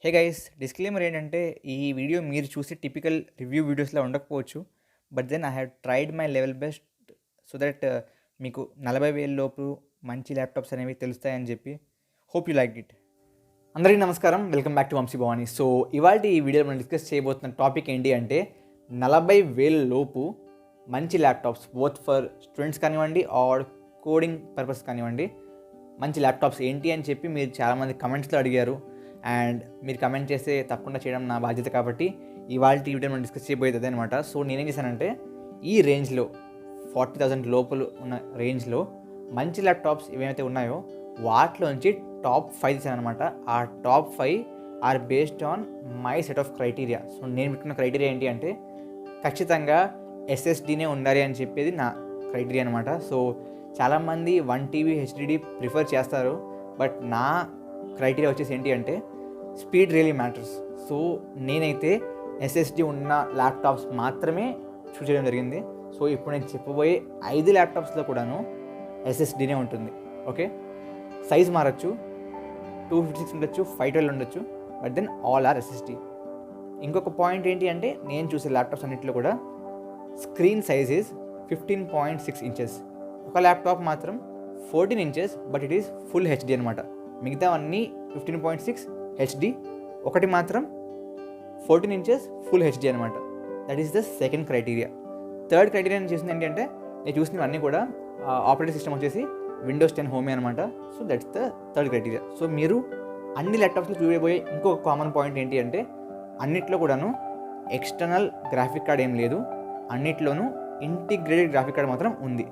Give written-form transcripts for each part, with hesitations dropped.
Hey guys, disclaimer ఏంటంటే ఈ video మీరు చూసే టిపికల్ రివ్యూ వీడియోస్లా ఉండకపోవచ్చు. But then I have tried my level best so that మీకు 40,000 లోపు మంచి ల్యాప్టాప్స్ అనేవి తెలుస్తాయని చెప్పి హోప్ యూ లైక్ ఇట్. అందరికీ నమస్కారం, welcome back to Vamshi Bhavani. So ఇవాళ ఈ వీడియోలో మనం డిస్కస్ చేయబోతున్న టాపిక్ ఏంటి అంటే 40,000 లోపు మంచి ల్యాప్టాప్స్, బోత్ ఫర్ స్టూడెంట్స్ కానివ్వండి ఆర్ కోడింగ్ పర్పస్ కానివ్వండి, మంచి ల్యాప్టాప్స్ ఏంటి అని చెప్పి మీరు చాలామంది కమెంట్స్లో అడిగారు. అండ్ మీరు కమెంట్ చేస్తే తప్పకుండా చేయడం నా బాధ్యత కాబట్టి ఇవాళ ఈ వీడియో మనం డిస్కస్ చేయబోయేది అదే అనమాట. సో నేనేం చేశానంటే ఈ రేంజ్లో 40,000 లోపల ఉన్న రేంజ్లో మంచి ల్యాప్టాప్స్ ఏవైతే ఉన్నాయో వాటిలోంచి టాప్ 5 తీసాను అనమాట. ఆ top 5 are based on my set of criteria. So నేను పెట్టుకున్న క్రైటీరియా ఏంటి అంటే ఖచ్చితంగా ఎస్ఎస్డీనే ఉండాలి అని చెప్పేది నా క్రైటీరియా అనమాట. సో చాలామంది 1 TB హెచ్డిడి ప్రిఫర్ చేస్తారు, బట్ నా క్రైటీరియా వచ్చేసి ఏంటి అంటే స్పీడ్ రియలీ మ్యాటర్స్. సో నేనైతే ఎస్ఎస్డి ఉన్న ల్యాప్టాప్స్ మాత్రమే చూస్ చేయడం జరిగింది. సో ఇప్పుడు నేను చెప్పబోయే 5 ల్యాప్టాప్స్లో కూడాను ఎస్ఎస్డీనే ఉంటుంది. ఓకే, సైజ్ మారచ్చు, 256 ఉండొచ్చు, 512 ఉండొచ్చు, but then all are SSD. ఇంకొక పాయింట్ ఏంటి అంటే నేను చూసే ల్యాప్టాప్స్ అన్నింటిలో కూడా స్క్రీన్ సైజ్ ఈజ్ 15.6 ఇంచెస్. ఒక ల్యాప్టాప్ మాత్రం 14 inches, but it is full HD అనమాట. మిగతా అన్నీ 15.6 హెచ్డి, ఒకటి మాత్రం 14 ఇంచెస్ ఫుల్ హెచ్డి అనమాట. That is the second criteria. Third criteria నేను చూసింది ఏంటంటే నేను చూసినవన్నీ కూడా ఆపరేటింగ్ సిస్టమ్ వచ్చేసి విండోస్ 10 హోమే అనమాట. So that's the third criteria. So మీరు అన్ని ల్యాప్టాప్స్లో చూడబోయే ఇంకొక కామన్ పాయింట్ ఏంటి అంటే అన్నిట్లో కూడాను ఎక్స్టర్నల్ గ్రాఫిక్ కార్డ్ ఏం లేదు, అన్నిట్లోనూ ఇంటిగ్రేటెడ్ గ్రాఫిక్ కార్డ్ మాత్రం ఉంది.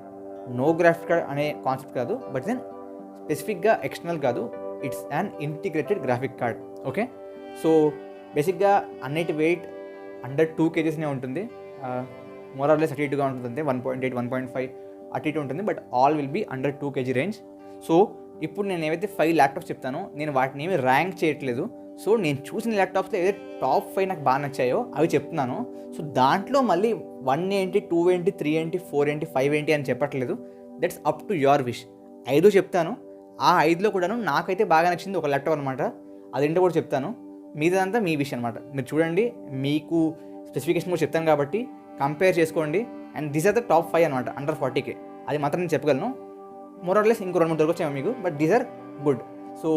నో గ్రాఫిక్ కార్డ్ అనే కాన్సెప్ట్ కాదు, బట్ దెన్ స్పెసిఫిక్గా ఎక్స్టర్నల్ కాదు, it's an integrated graphic card. Okay, so బేసిక్గా అన్నిటి వెయిట్ అండర్ 2 kgsనే ఉంటుంది. మోరార్లెస్ అటు ఇటుగా ఉంటుంది, 1.8 1.5 అటు ఇటు ఉంటుంది, but all will be under 2 kg range. So ఇప్పుడు నేను ఏవైతే 5 ల్యాప్టాప్స్ చెప్తానో నేను వాటిని ఏమి ర్యాంక్ చేయట్లేదు. సో నేను చూసిన ల్యాప్టాప్స్లో ఏదైతే టాప్ 5 నాకు బాగా నచ్చాయో అవి చెప్తున్నాను. సో దాంట్లో మళ్ళీ 1 ఏంటి, 2 ఏంటి, 3 ఏంటి, 4 ఏంటి, 5 ఏంటి అని చెప్పట్లేదు. That's up to your wish. 5 చెప్తాను. ఆ 5లో కూడాను నాకైతే బాగా నచ్చింది ఒక ల్యాప్టాప్ అనమాట. అదేంటో కూడా చెప్తాను. మీదంతా మీ విష్ అనమాట. మీరు చూడండి, మీకు స్పెసిఫికేషన్ కూడా చెప్తాను కాబట్టి కంపేర్ చేసుకోండి. And these are the top 5 అనమాట అండర్ 40K. అది మాత్రం నేను చెప్పగలను. మోరార్లెస్ ఇంకో 2-3 దొరకొచ్చాము మీకు, but these are good. So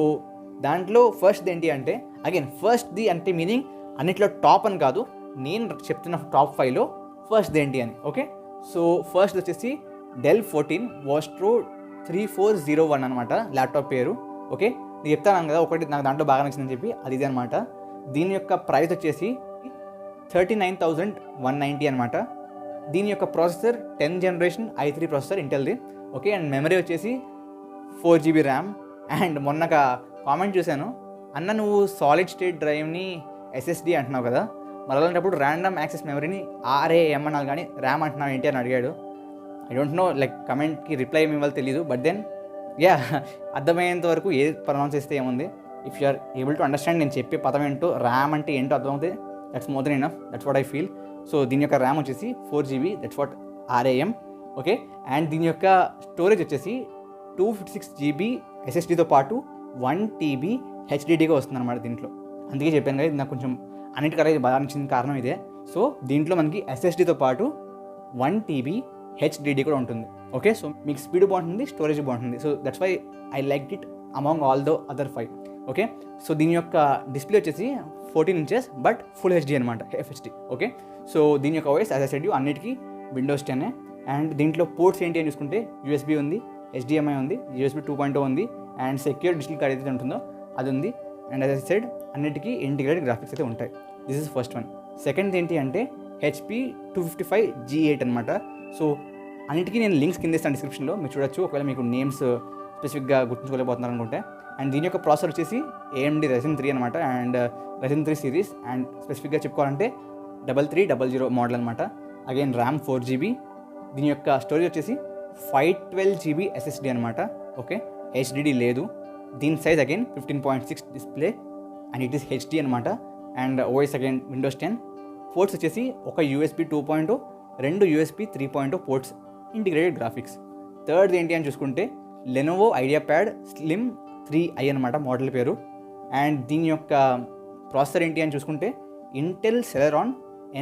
దాంట్లో ఫస్ట్ది ఏంటి అంటే అగైన్ ఫస్ట్ది అంటే మీనింగ్ అన్నిట్లో టాప్ అని కాదు, నేను చెప్తున్న టాప్ 5లో ఫస్ట్ది ఏంటి అని. ఓకే, సో ఫస్ట్ వచ్చేసి డెల్ 14 వాస్ట్రో 3401 అనమాట ల్యాప్టాప్ పేరు. ఓకే, నేను చెప్తాను కదా ఒకటి నాకు దాంట్లో బాగా నచ్చిందని చెప్పి, అది ఇది అనమాట. దీని యొక్క ప్రైస్ వచ్చేసి 39,190 అనమాట. దీని యొక్క processor 10th generation i3 processor ఇంటెల్ది. ఓకే, అండ్ మెమరీ వచ్చేసి 4 GB ర్యామ్. అండ్ మొన్న కామెంట్ చూశాను, అన్న నువ్వు సాలిడ్ స్టేట్ డ్రైవ్ని ఎస్ఎస్డి అంటున్నావు కదా, మరి అలాంటప్పుడు ర్యాండమ్ యాక్సెస్ మెమరీని RAM అనాలి కానీ ర్యామ్ అంటున్నావు ఏంటి అని అడిగాడు. ఐ డోంట్ నో, లైక్ కమెంట్కి రిప్లై ఏమి ఇవ్వాలో తెలియదు, బట్ దెన్ అర్థమయ్యేంత వరకు ఏ ప్రొనౌన్స్ చేస్తే ఏముంది. If you are able to understand నేను చెప్పే పదం ఏంటో, ర్యామ్ అంటే ఏంటో అర్థమవుతుంది, that's more than enough. That's what I feel. So దీని యొక్క ర్యామ్ వచ్చేసి 4 GB, that's what RAM. Okay, and దీని యొక్క స్టోరేజ్ వచ్చేసి 256 GB SSDతో పాటు 1 TB హెచ్డిడిగా వస్తుంది అనమాట దీంట్లో. అందుకే చెప్పాను కదా, నాకు కొంచెం అన్నిటికన్నా ఇది బాగా నచ్చిన కారణం ఇదే. సో దీంట్లో మనకి SSDతో పాటు 1 TB హెచ్డిడి కూడా ఉంటుంది. ఓకే, సో మీకు స్పీడ్ బాగుంటుంది, స్టోరేజ్ బాగుంటుంది. So that's why I like it among all the other 5. Okay, so దీని యొక్క డిస్ప్లే వచ్చేసి 14 ఇంచెస్, బట్ ఫుల్ హెచ్డి అనమాట, FHD. ఓకే, సో దీని యొక్క వాయిస్ యాజ్ ఐ సెడ్ అన్నిటికీ విండోస్ 10. అండ్ దీంట్లో పోర్ట్స్ ఏంటి అని చూసుకుంటే USB ఉంది, HDMI ఉంది, USB 2.0 ఉంది, అండ్ సెక్యూర్ డిజిటల్ కార్డ్ ఏదైతే ఉంటుందో అది ఉంది. అండ్ యాజ్ ఐ సెడ్ అన్నిటికీ ఇంటిగ్రేటెడ్ గ్రాఫిక్స్ అయితే ఉంటాయి. This is first one. Second ఏంటి అంటే HP 255G8 అనమాట. సో అన్నిటికీ నేను లింక్స్ కింద ఇస్తాను డిస్క్రిప్షన్లో, మీరు చూడొచ్చు ఒకవేళ మీకు నేమ్స్ స్పెసిఫిక్గా గుర్తుంచుకోలేకపోతున్నారు అనుకుంటే. అండ్ దీని యొక్క ప్రాసెసర్ వచ్చేసి AMD Ryzen 3 అనమాట, అండ్ Ryzen 3 సిరీస్. అండ్ స్పెసిఫిక్గా చెప్పుకోవాలంటే 3300 మోడల్ అనమాట. Again RAM 4 GB. దీని యొక్క స్టోరేజ్ వచ్చేసి 512 GB SSD అనమాట. ఓకే, హెచ్డిడి లేదు. దీని size again 15.6 display and it is HD అనమాట. And OS again Windows 10. Ports వచ్చేసి ఒక USB 2.0, 2 USB 3.0 ports, integrated graphics. Third ఏంటి అని చూసుకుంటే లెనోవో ఐడియాప్యాడ్ స్లిమ్ 3i అనమాట మోడల్ పేరు. అండ్ దీని యొక్క ప్రాసెసర్ ఏంటి అని చూసుకుంటే ఇంటెల్ సెలరాన్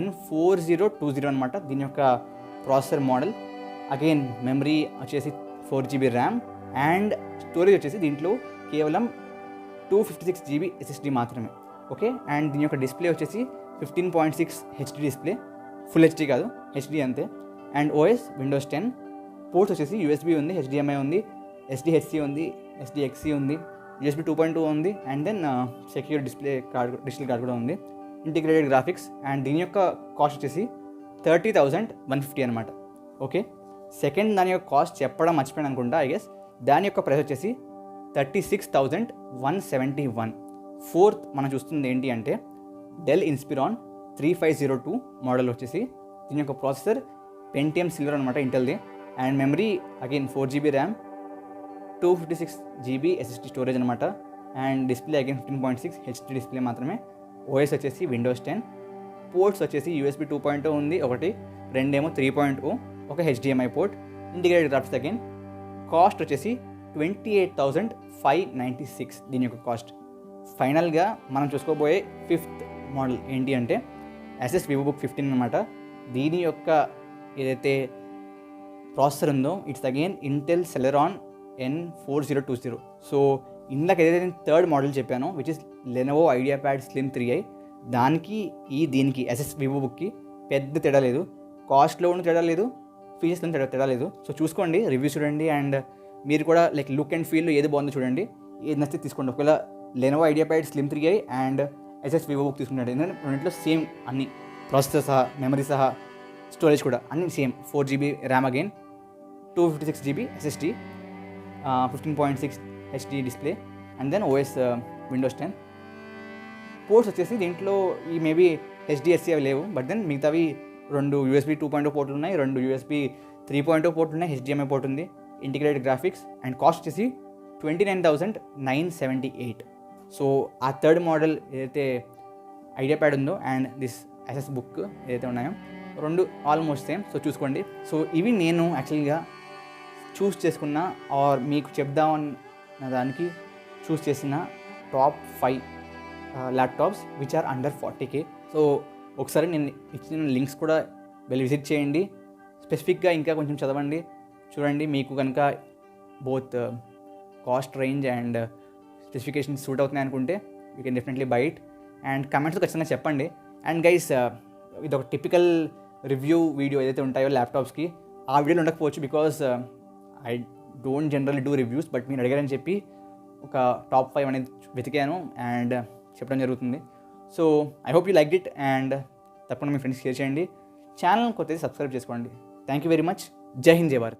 N4020 అనమాట దీని యొక్క ప్రాసెసర్ మోడల్. అగైన్ మెమరీ వచ్చేసి 4GB ర్యామ్ అండ్ స్టోరేజ్ వచ్చేసి దీంట్లో కేవలం 256GB SSD మాత్రమే. ఓకే, అండ్ దీని యొక్క డిస్ప్లే వచ్చేసి 15.6 HD డిస్ప్లే, ఫుల్ హెచ్డీ కాదు, హెచ్డీ అంతే. And OS Windows 10. పోర్ట్స్ వచ్చేసి USB ఉంది, HDMI ఉంది, SDHC ఉంది, SDXC ఉంది, USB 2.2 ఉంది, and then secure digital card కూడా ఉంది. ఇంటిగ్రేటెడ్ గ్రాఫిక్స్ అండ్ దీని యొక్క కాస్ట్ వచ్చేసి 30,150 అనమాట. ఓకే, సెకండ్ దాని యొక్క కాస్ట్ చెప్పడం మర్చిపోయాను అనుకుంటా ఐ గెస్. దాని యొక్క ప్రైస్ వచ్చేసి 36,171. ఫోర్త్ మనం చూస్తుంది ఏంటి అంటే డెల్ ఇన్స్పిరాన్ 3502 మోడల్ వచ్చేసి దీని యొక్క ప్రాసెసర్ పెంటియం సిల్వర్ అనమాట ఇంటెల్ది. And memory again 4GB RAM, 256GB SSD storage అనమాట. And display again 15.6 HD display మాత్రమే. ఓఎస్ వచ్చేసి విండోస్ 10. పోర్ట్స్ వచ్చేసి USB 2.0 ఉంది ఒకటి, రెండేమో 3.0, ఒక HDMI port. Integrated graphics again. Cost వచ్చేసి 28,596 దీని యొక్క కాస్ట్. ఫైనల్గా మనం చూసుకోబోయే ఫిఫ్త్ మోడల్ ఏంటి అంటే Asus VivoBook 15 అనమాట. దీని యొక్క ఏదైతే ప్రాసెసర్ ఉందో it's again Intel Celeron N4020. So ఇందాక ఏదైతే నేను థర్డ్ మోడల్ చెప్పానో which is Lenovo IdeaPad Slim 3i, దానికి దీనికి Asus VivoBookకి పెద్ద తేడా లేదు. కాస్ట్లోనూ తేడా లేదు, ఫీచర్స్లో తేడా లేదు. సో చూసుకోండి, రివ్యూ చూడండి, అండ్ మీరు కూడా లైక్ లుక్ అండ్ ఫీల్లో ఏది బాగుందో చూడండి, ఏది నచ్చితే తీసుకోండి. ఒకవేళ Lenovo IdeaPad Slim 3i and Asus VivoBook తీసుకున్నాడు, ఎందుకంటే రెండింటిలో సేమ్ అన్ని ప్రాసెసర్ సహా, మెమరీ సహా, స్టోరేజ్ కూడా అన్ని same. 4GB RAM again, 256GB SSD, 15.6 HD display, and then OS Windows 10. Ports వచ్చేసి దీంట్లో ఈ మేబీ HDSC అవి లేవు, బట్ దెన్ మిగతావి 2 USB 2.0 పోర్ట్లు ఉన్నాయి, 2 USB 3.0 పోర్ట్లు ఉన్నాయి, HDMI పోర్ట్ ఉంది. ఇంటిగ్రేటెడ్ గ్రాఫిక్స్ అండ్ కాస్ట్ వచ్చేసి 29,978. సో ఆ థర్డ్ మోడల్ ఏదైతే ఐడియాప్యాడ్ ఉందో అండ్ దిస్ Asus బుక్ ఏదైతే ఉన్నాయో రెండు ఆల్మోస్ట్ సేమ్. సో చూసుకోండి. సో ఇవి నేను యాక్చువల్గా చూస్ చేసుకున్న ఆర్ మీకు చెప్దామన్న దానికి చూస్ చేసిన top 5 laptops which are under 40K. So ఒకసారి నేను ఇచ్చిన లింక్స్ కూడా వెళ్ళి విజిట్ చేయండి, స్పెసిఫిక్గా ఇంకా కొంచెం చదవండి, చూడండి. మీకు కనుక both cost range and specifications suit అవుతున్నాయి అనుకుంటే you can definitely by it. And comments ఖచ్చితంగా చెప్పండి. అండ్ గైస్, ఇది ఒక టిపికల్ రివ్యూ వీడియో ఏదైతే ఉంటాయో ల్యాప్టాప్స్కి ఆ వీడియోలు ఉండకపోవచ్చు, because I don't generally do reviews, but మీరు అడిగారని చెప్పి ఒక టాప్ 5 అనేది వెతికాను అండ్ చెప్పడం జరుగుతుంది. So I hope you like it, and తప్పకుండా మీ ఫ్రెండ్స్ షేర్ చేయండి. ఛానల్ కొత్తది సబ్స్క్రైబ్ చేసుకోండి. Thank you very much. జై హింద్, జై భారత్.